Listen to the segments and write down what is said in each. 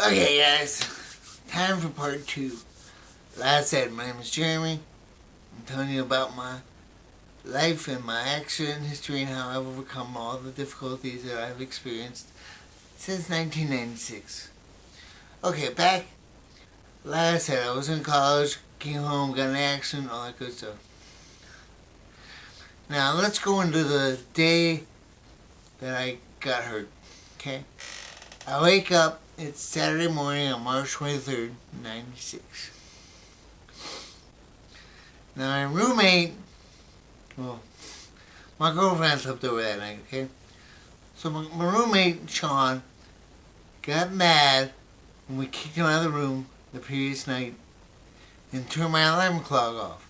Okay, guys, time for part 2. Like I said, my name is Jeremy. I'm telling you about my life and my accident history and how I've overcome all the difficulties that I've experienced since 1996. Okay, back, like I said, I was in college, came home, got in an accident, all that good stuff. Now, let's go into the day that I got hurt, okay? I wake up, it's Saturday morning on March 23rd, 96. Now, my roommate, my girlfriend slept over that night, okay? So my roommate, Sean, got mad when we kicked him out of the room the previous night and turned my alarm clock off.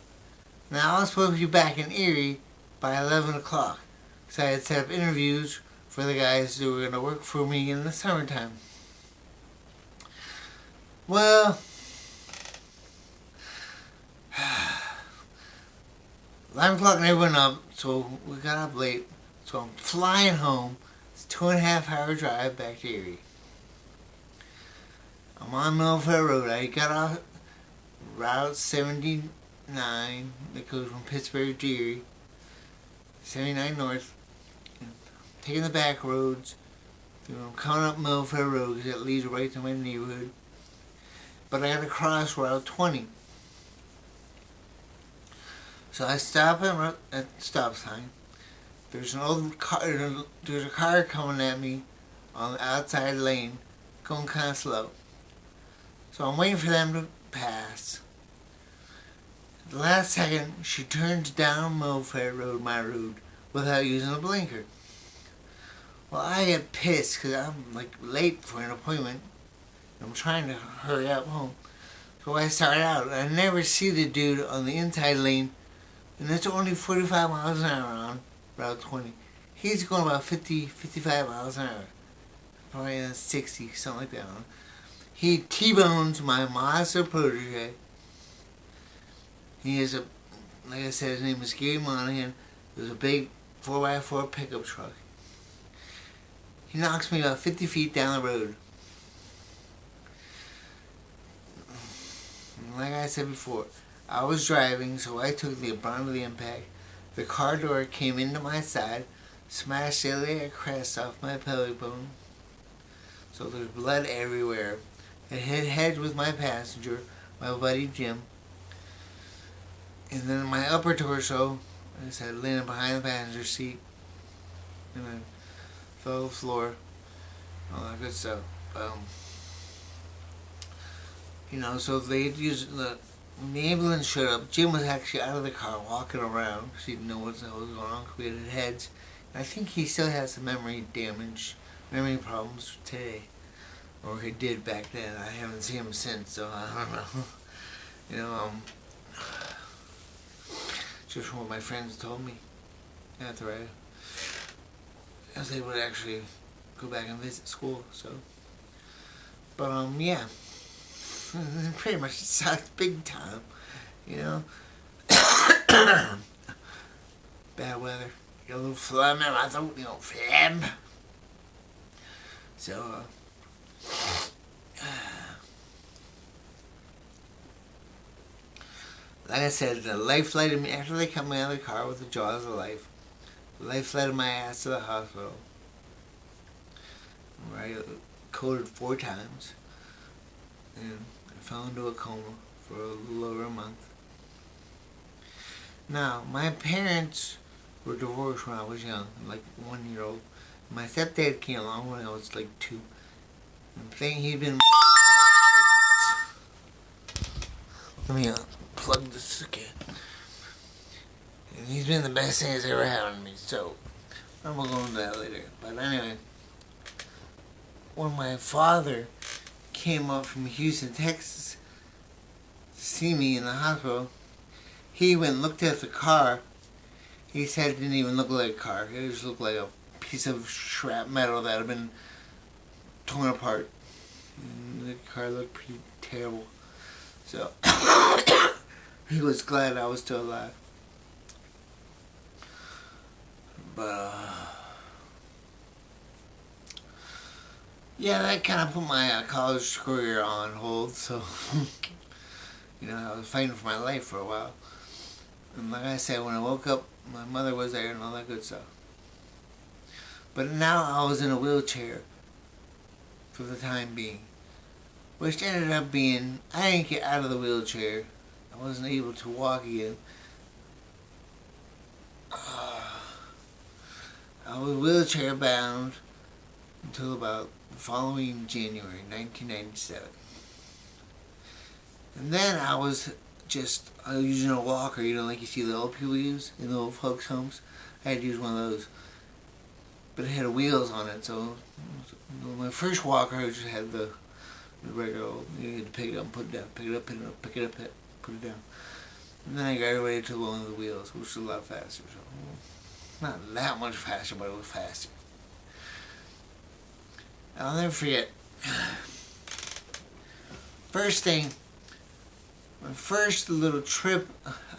Now, I was supposed to be back in Erie by 11 o'clock, so I had set up interviews for the guys who were going to work for me in the summertime. Well, alarm clock never went up, so we got up late. So I'm flying home. It's a 2.5 hour drive back to Erie. I'm on Millfair Road. I got off Route 79 that goes from Pittsburgh to Erie. 79 North. Taking the back roads. I'm coming up Millfair Road because it leads right to my neighborhood. But I got to cross Route 20. So I stop at the stop sign. There's an old car. There's a car coming at me on the outside lane, going kind of slow. So I'm waiting for them to pass. At the last second, she turns down Millfair Road, my road, without using a blinker. Well, I get pissed because I'm late for an appointment. I'm trying to hurry up home. So I start out. I never see the dude on the inside lane, and it's only 45 miles an hour on Route 20. He's going about 50, 55 miles an hour. Probably 60, something like that. He T-bones my Mazda protege. He is like I said, his name is Gary Monahan. It was a big 4x4 pickup truck. He knocks me about 50 feet down the road. Like I said before, I was driving, so I took the brunt of the impact. The car door came into my side, smashed the iliac crest off my pelvic bone. So there's blood everywhere. It hit heads with my passenger, my buddy Jim. And then my upper torso, like I said, leaning behind the passenger seat. And then fell to the floor. All that good stuff. So they'd use when the ambulance showed up, Jim was actually out of the car walking around because he didn't know what the hell was going on. We had heads. And I think he still has some memory problems today. Or he did back then. I haven't seen him since, so I don't know. Just from what my friends told me after I was able to actually go back and visit school, so. But, yeah. Pretty much it sucked big time, Bad weather. Got a little phlegm in my throat, phlegm. So, like I said, the life flighted me, after they cut me out of the car with the jaws of life, the life flighted my ass to the hospital. Right, coded 4 times. And I fell into a coma for a little over a month. Now, my parents were divorced when I was young, 1 year old. My stepdad came along when I was 2. I'm thinking he'd been. Let me plug this again. And he's been the best thing that's ever happened to me, so I'm gonna go into that later. But anyway, when my father came up from Houston, Texas to see me in the hospital, he went and looked at the car. He said it didn't even look like a car. It just looked like a piece of scrap metal that had been torn apart. And the car looked pretty terrible. So, he was glad I was still alive. But, yeah, that kind of put my college career on hold. So, I was fighting for my life for a while. And like I said, when I woke up, my mother was there and all that good stuff. But now I was in a wheelchair for the time being, which ended up being I didn't get out of the wheelchair. I wasn't able to walk again. I was wheelchair bound until about the following January 1997. And then I was using a walker, like you see the old people use in the old folks' homes. I had to use one of those. But it had wheels on it, so my first walker just had the regular old, you had to pick it up and put it down, pick it up, pick it up, put it down. And then I graduated to one of the wheels, which was a lot faster. So not that much faster, but it was faster. I'll never forget. First thing, my first little trip,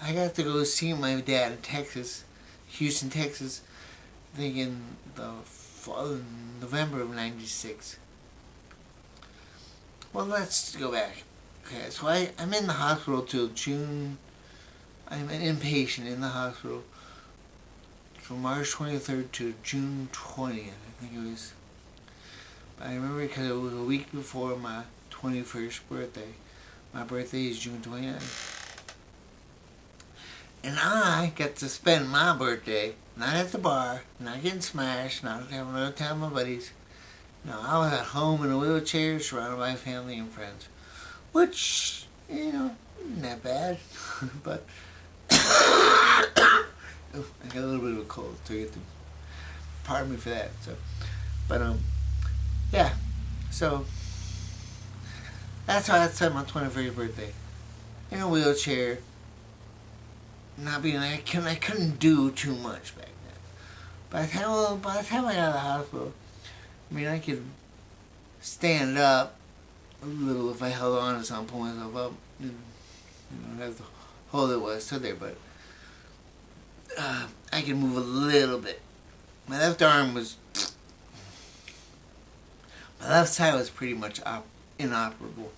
I got to go see my dad in Texas, Houston, Texas, I think in November of '96. Well, let's go back. Okay, so I'm in the hospital till June. I'm an inpatient in the hospital from March 23rd to June 20th, I think it was. But I remember because it was a week before my 21st birthday. My birthday is June 29th. And I got to spend my birthday not at the bar, not getting smashed, not having another time with my buddies. No, I was at home in a wheelchair surrounded by family and friends. Which, isn't that bad. But I got a little bit of a cold, so you have to pardon me for that. But yeah. So that's how I spent my 21st birthday. In a wheelchair. Not being I couldn't do too much back then. By the time I got out of the hospital, I could stand up a little if I held on to something, pull myself up, and have to hold it while I stood there. But I could move a little bit. My left side was pretty much inoperable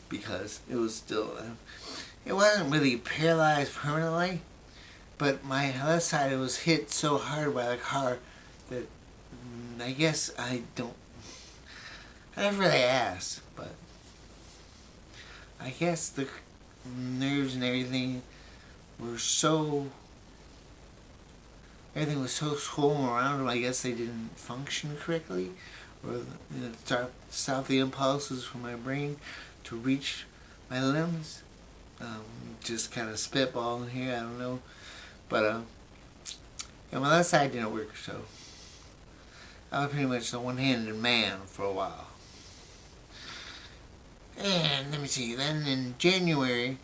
because it was still. It wasn't really paralyzed permanently, but my left side was hit so hard by the car that I guess I never really asked, but I guess the nerves and everything was so swollen around them. I guess they didn't function correctly, or stop the impulses from my brain to reach my limbs. Just kind of spitballing here, I don't know. But, my left side didn't work, so I was pretty much the one-handed man for a while. And, let me see, then in January,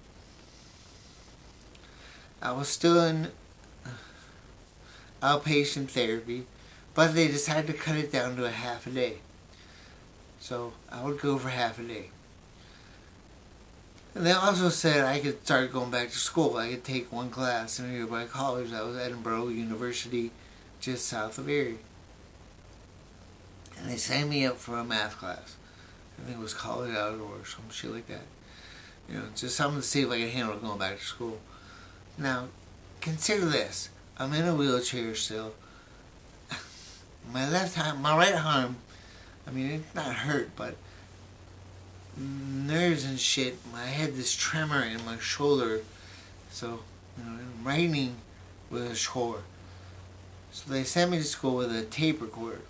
I was still in outpatient therapy, but they decided to cut it down to a half a day. So, I would go for half a day. And they also said I could start going back to school. I could take one class in a nearby college. That was Edinburgh University, just south of Erie. And they signed me up for a math class. I think it was college hours or some shit like that. Just something to see if I could handle going back to school. Now, consider this. I'm in a wheelchair still. My right arm, it's not hurt, but nerves and shit. I had this tremor in my shoulder, so writing was a chore. So they sent me to school with a tape recorder,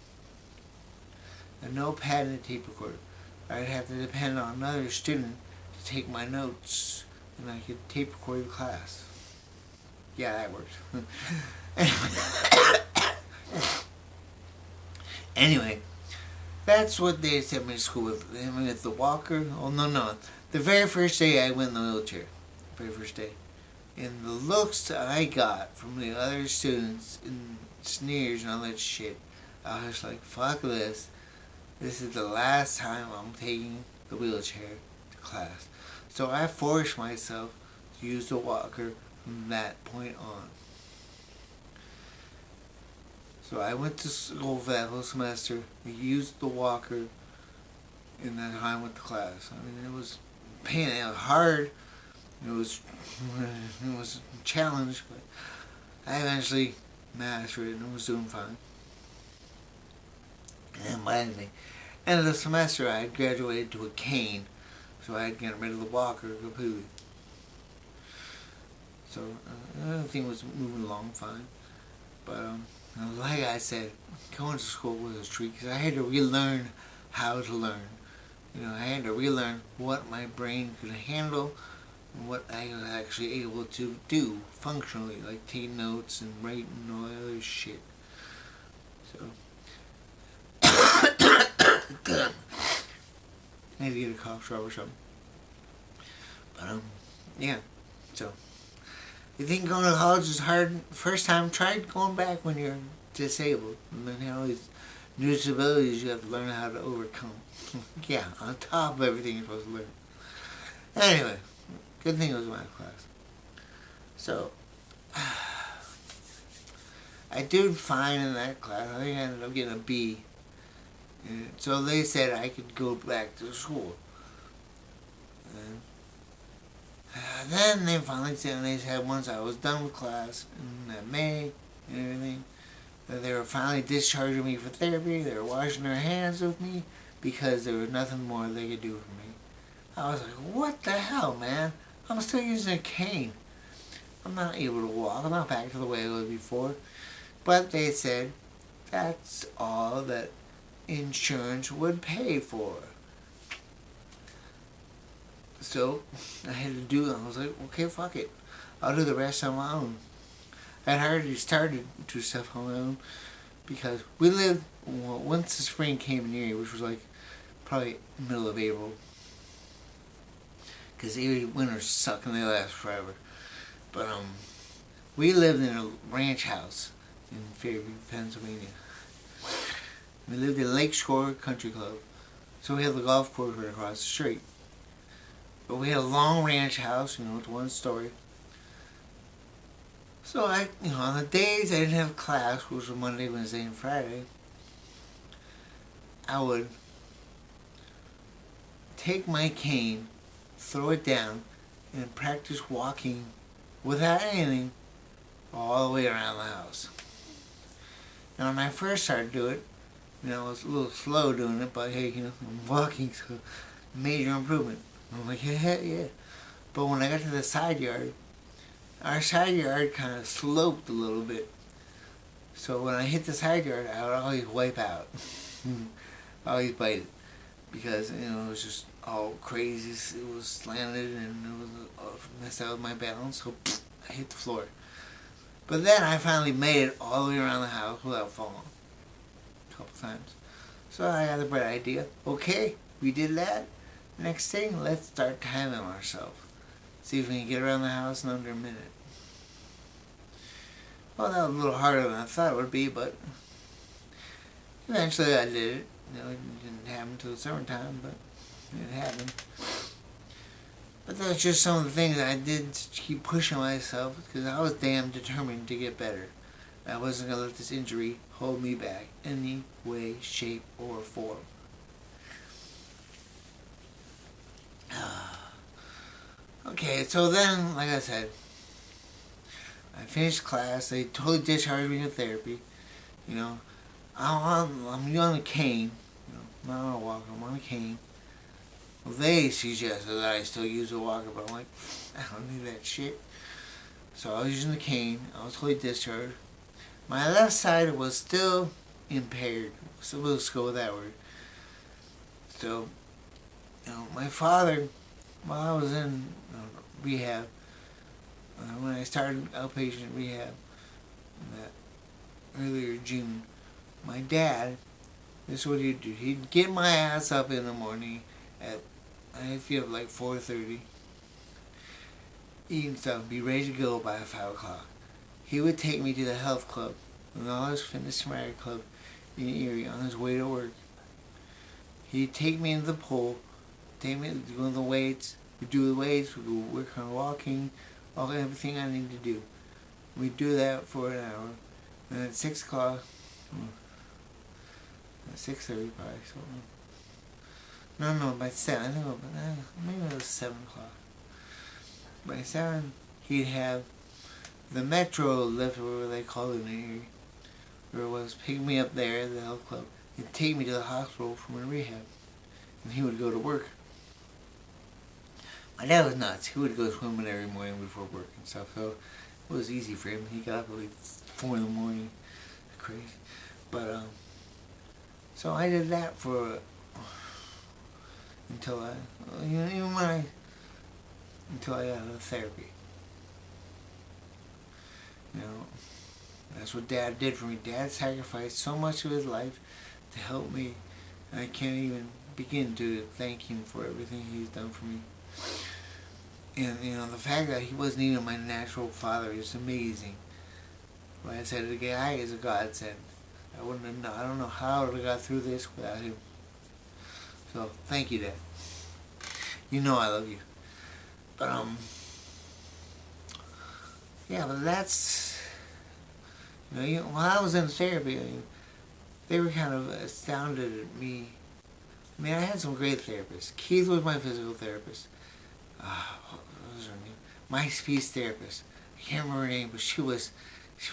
a notepad and a tape recorder. I'd have to depend on another student to take my notes, and I could tape record the class. Yeah, that worked. Anyway. That's what they sent me to school with. They sent me with the walker. Oh, no. The very first day I went in the wheelchair. The very first day. And the looks that I got from the other students and sneers and all that shit, I was like, fuck this. This is the last time I'm taking the wheelchair to class. So I forced myself to use the walker from that point on. So I went to school for that whole semester. I used the walker in that time with the class. I mean, it was pain. It was hard. It was a challenge, but I eventually mastered it and was doing fine. And then by the end of the semester, I had graduated to a cane, so I had gotten rid of the walker completely. So everything was moving along fine. But like I said, going to school was a treat because I had to relearn how to learn. I had to relearn what my brain could handle and what I was actually able to do functionally, like take notes and write and all that other shit. So, I need to get a cough drop or something. But, yeah. So, you think going to college is hard first time? Try going back when you're disabled. And then all these new disabilities you have to learn how to overcome. Yeah, on top of everything you're supposed to learn. Anyway, good thing it was my class. So, I did fine in that class. I think I ended up getting a B. And so they said I could go back to school. And then they finally said once I was done with class in that May and everything, that they were finally discharging me for therapy. They were washing their hands with me because there was nothing more they could do for me. I was like, what the hell, man? I'm still using a cane. I'm not able to walk. I'm not back to the way I was before. But they said that's all that insurance would pay for. So I had to do it. I was like, okay, fuck it. I'll do the rest on my own. I had already started to do stuff on my own because we lived, once the spring came near, which was like probably middle of April, because Erie winters suck and they last forever. But we lived in a ranch house in Fairview, Pennsylvania. We lived in Lakeshore Country Club, so we had the golf course right across the street. But we had a long ranch house, it's one story. So on the days I didn't have class, which was Monday, Wednesday, and Friday, I would take my cane, throw it down, and practice walking without anything all the way around the house. Now when I first started to do it, I was a little slow doing it, but hey, I'm walking, so major improvement. I'm like, yeah. But when I got to the side yard, our side yard kind of sloped a little bit. So when I hit the side yard, I would always wipe out. Always bite it. Because, it was just all crazy. It was slanted and it was messed out with my balance. So I hit the floor. But then I finally made it all the way around the house without falling. A couple times. So I got the bright idea. Okay, we did that. Next thing, let's start timing ourselves. See if we can get around the house in under a minute. Well, that was a little harder than I thought it would be, but eventually I did it. It didn't happen until the summertime, but it happened. But that's just some of the things I did to keep pushing myself because I was damn determined to get better. I wasn't going to let this injury hold me back any way, shape, or form. Okay, so then, like I said, I finished class. They totally discharged me to therapy. I'm on a cane. I'm not on a walker. I'm on a cane. Well, they suggested that I still use a walker, but I'm like, I don't need that shit. So I was using the cane. I was totally discharged. My left side was still impaired. So let's go with that word. So, my father, while I was in rehab, when I started outpatient rehab earlier June, my dad, this is what he'd do. He'd get my ass up in the morning at, I feel like 4:30, eating stuff, be ready to go by 5 o'clock. He would take me to the health club, the Knowledge Fitness Somatic Club in Erie on his way to work. He'd take me into the pool, take me to do the weights. We do the weights, we go work on walking, everything I need to do. We do that for an hour. And at 6 o'clock, at 6:30 probably, so No, by 7. I think maybe it was 7 o'clock. By 7, he'd have the Metro lift, or whatever they call it in here, where it was, pick me up there at the health club and take me to the hospital for my rehab. And he would go to work. My dad was nuts. He would go swimming every morning before work and stuff, so it was easy for him. He got up at like 4 in the morning. Crazy. But, so I did that for, until I got out of therapy. You know, that's what Dad did for me. Dad sacrificed so much of his life to help me. I can't even begin to thank him for everything he's done for me. And, you know, the fact that he wasn't even my natural father is amazing. Like I said, the guy is a godsend. I don't know how I would have got through this without him. So, thank you, Dad. You know I love you. But, yeah, but that's, you know, while I was in therapy, I mean, they were kind of astounded at me. I mean, I had some great therapists. Keith was my physical therapist. What was her name? My speech therapist. I can't remember her name, but she was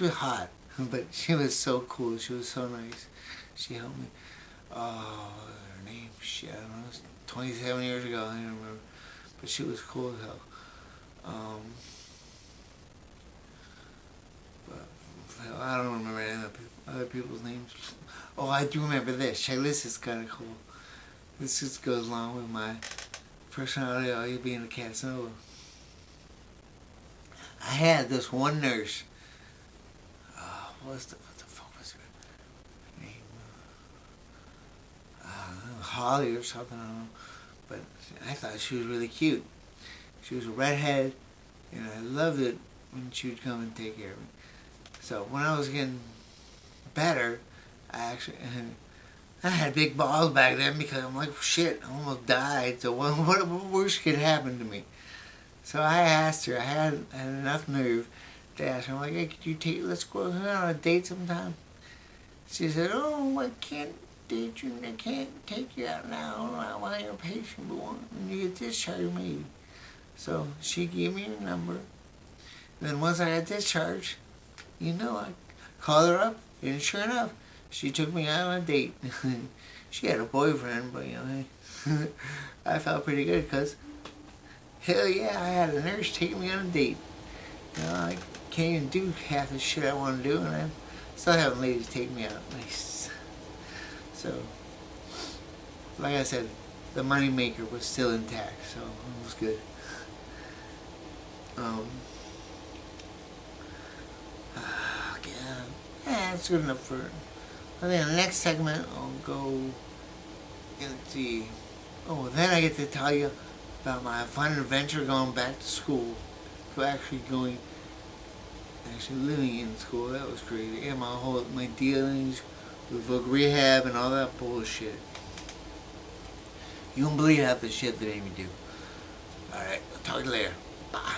hot, but she was so cool. She was so nice. She helped me. Oh, her name, shit, I don't know. It was 27 years ago. I don't remember, but she was cool as hell. But I don't remember any other people's names. Oh, I do remember this. Shaylis is kind of cool. This just goes along with my personality, all you being a Casanova. I had this one nurse. What the fuck was her name? Holly or something, I don't know. But I thought she was really cute. She was a redhead, and I loved it when she would come and take care of me. So when I was getting better, I had big balls back then because I'm like, shit, I almost died. So what worse could happen to me? So I asked her, I had enough nerve to ask her, I'm like, hey, let's go on a date sometime? She said, oh, I can't date you, I can't take you out now, I'm not your patient, but when you get discharged, maybe. So she gave me her number. And then once I got discharged, you know, I called her up, and sure enough, she took me out on a date. She had a boyfriend, but, you know, I felt pretty good because, hell yeah, I had a nurse take me on a date. You know, I can't even do half the shit I want to do, and I'm still having ladies take me out. Nice. So, like I said, the money maker was still intact, so it was good. Yeah, that's good enough for. I think the next segment I'll go into. Oh, then I get to tell you about my fun adventure going back to school, to actually living in school. That was crazy. And my dealings with book rehab and all that bullshit. You won't believe half the shit they made me do. Alright, I'll talk to you later. Bye.